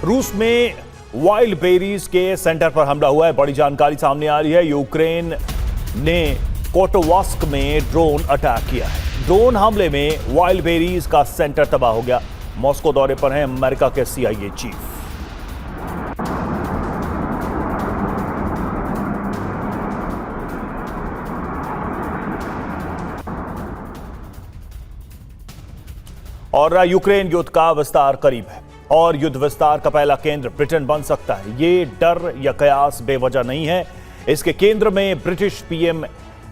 रूस में wild berries के सेंटर पर हमला हुआ है। बड़ी जानकारी सामने आ रही है। यूक्रेन ने कोटोवास्क में ड्रोन अटैक किया है। ड्रोन हमले में वाइल्ड बेरीज का सेंटर तबाह हो गया। मॉस्को दौरे पर हैं अमेरिका के CIA चीफ। और यूक्रेन युद्ध का विस्तार करीब है और युद्ध विस्तार का पहला केंद्र ब्रिटेन बन सकता है। ये डर या कयास बेवजह नहीं है। इसके केंद्र में ब्रिटिश PM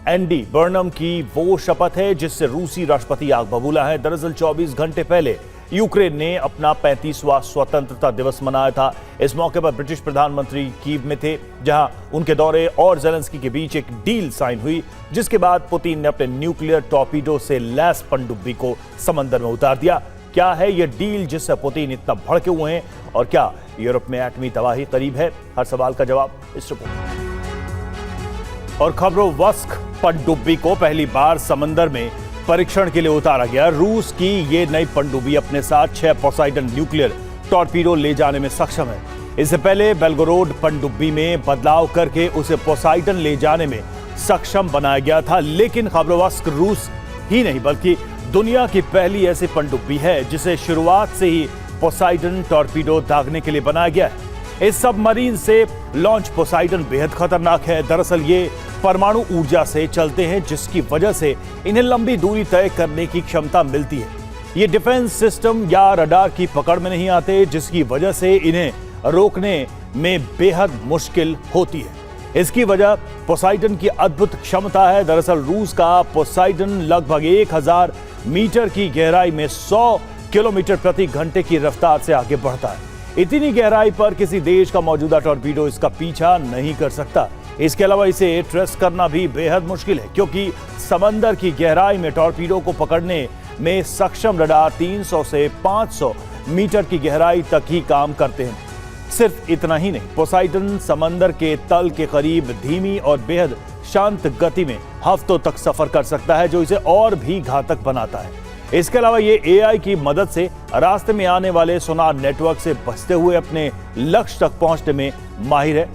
एंडी बर्नम की वो शपथ है जिससे रूसी राष्ट्रपति आग बबूला है। दरअसल 24 घंटे पहले यूक्रेन ने अपना 35वां स्वतंत्रता दिवस मनाया था। इस मौके पर ब्रिटिश प्रधानमंत्री कीव में थे, जहां उनके दौरे और ज़ेलेंस्की के बीच एक डील साइन हुई, जिसके बाद पुतिन ने अपने न्यूक्लियर टॉर्पीडो से लैस पनडुब्बी को समंदर में उतार दिया। क्या है यह डील जिससे पुतिन इतना भड़के हुए हैं और क्या यूरोप में एटमी तबाही करीब है? हर सवाल का जवाब इस रिपोर्ट में। और खबरोवस्क पनडुब्बी को पहली बार समंदर में परीक्षण के लिए उतारा गया। रूस की ये नई पनडुब्बी अपने साथ 6 पोसाइडन न्यूक्लियर टॉर्पीडो ले जाने में सक्षम है। इससे पहले बेलगोरोड पनडुब्बी में बदलाव करके उसे पोसाइडन ले जाने में सक्षम बनाया गया था, लेकिन खबरोवस्क रूस ही नहीं बल्कि दुनिया की पहली ऐसी पनडुब्बी है जिसे शुरुआत से ही पोसाइडन टॉर्पीडो दागने के लिए बनाया गया है। इस सबमरीन से लॉन्च पोसाइडन बेहद खतरनाक है। दरअसल ये परमाणु ऊर्जा से चलते हैं, जिसकी वजह से इन्हें लंबी दूरी तय करने की क्षमता मिलती है। ये डिफेंस सिस्टम या रडार की पकड़ में नहीं आते, जिसकी वजह से इन्हें रोकने में बेहद मुश्किल होती है। इसकी वजह पोसाइडन की अद्भुत क्षमता है। दरअसल रूस का पोसाइडन लगभग 1000 मीटर की गहराई में 100 किलोमीटर प्रति घंटे की रफ्तार से आगे बढ़ता है। इतनी गहराई पर किसी देश का मौजूदा टॉर्पीडो इसका पीछा नहीं कर सकता। इसके अलावा इसे ट्रेस करना भी बेहद मुश्किल है, क्योंकि समंदर की गहराई में टॉर्पीडो को पकड़ने में सक्षम रडार 300 से 500 मीटर की गहराई तक ही काम करते हैं। सिर्फ इतना ही नहीं, पोसाइडन समंदर के तल के करीब धीमी और बेहद शांत गति में हफ्तों तक सफर कर सकता है, जो इसे और भी घातक बनाता है। इसके अलावा ये AI की मदद से रास्ते में आने वाले सोनार नेटवर्क से बचते हुए अपने लक्ष्य तक पहुंचने में माहिर है।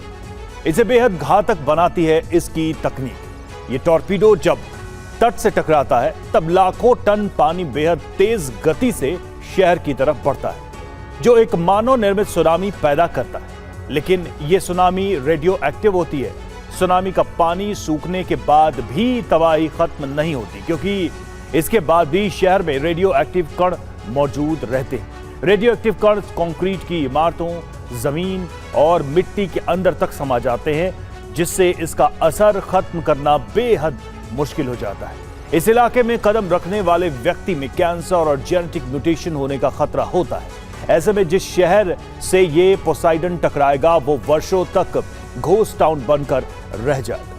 इसे बेहद घातक बनाती है इसकी तकनीक। ये टॉर्पीडो जब तट से टकराता है तब लाखों टन पानी बेहद तेज गति से शहर की तरफ बढ़ता है, जो एक मानव निर्मित सुनामी पैदा करता है। लेकिन यह सुनामी रेडियो एक्टिव होती है। सुनामी का पानी सूखने के बाद भी तबाही खत्म नहीं होती, क्योंकि इसके बाद भी शहर में रेडियो एक्टिव कण मौजूद रहते हैं। रेडियो एक्टिव कण कंक्रीट की इमारतों, जमीन और मिट्टी के अंदर तक समा जाते हैं, जिससे इसका असर खत्म करना बेहद मुश्किल हो जाता है। इस इलाके में कदम रखने वाले व्यक्ति में कैंसर और जेनेटिक म्यूटेशन होने का खतरा होता है। ऐसे में जिस शहर से ये पोसाइडन टकराएगा वो वर्षों तक घोस्ट टाउन बनकर रह जाएगा।